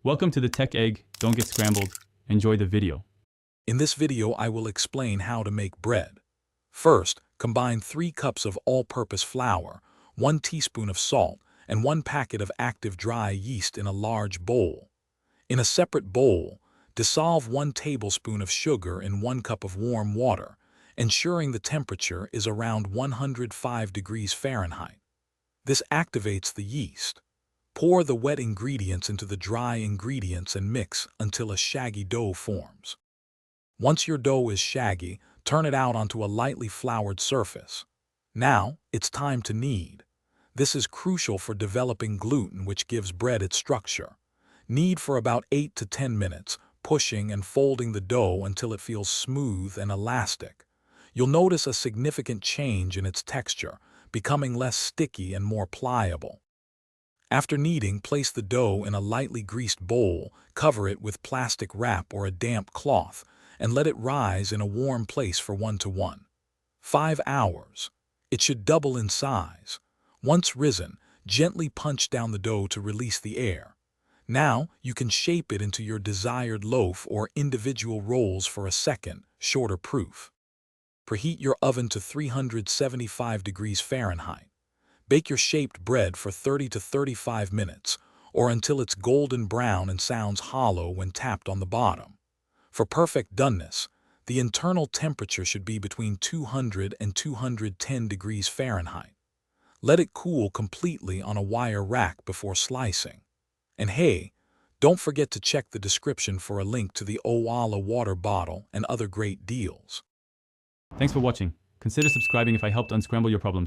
Welcome to the Tech Egg. Don't get scrambled. Enjoy the video. In this video, I will explain how to make bread. First, combine 3 cups of all-purpose flour, 1 teaspoon of salt, and 1 packet of active dry yeast in a large bowl. In a separate bowl, dissolve 1 tablespoon of sugar in 1 cup of warm water, ensuring the temperature is around 105 degrees Fahrenheit. This activates the yeast. Pour the wet ingredients into the dry ingredients and mix until a shaggy dough forms. Once your dough is shaggy, turn it out onto a lightly floured surface. Now, it's time to knead. This is crucial for developing gluten, which gives bread its structure. Knead for about 8 to 10 minutes, pushing and folding the dough until it feels smooth and elastic. You'll notice a significant change in its texture, becoming less sticky and more pliable. After kneading, place the dough in a lightly greased bowl, cover it with plastic wrap or a damp cloth, and let it rise in a warm place for 1 to 5 hours. It should double in size. Once risen, gently punch down the dough to release the air. Now, you can shape it into your desired loaf or individual rolls for a second, shorter proof. Preheat your oven to 375 degrees Fahrenheit. Bake your shaped bread for 30 to 35 minutes, or until it's golden brown and sounds hollow when tapped on the bottom. For perfect doneness, the internal temperature should be between 200 and 210 degrees Fahrenheit. Let it cool completely on a wire rack before slicing. And hey, don't forget to check the description for a link to the Owala water bottle and other great deals. Thanks for watching. Consider subscribing if I helped unscramble your problems.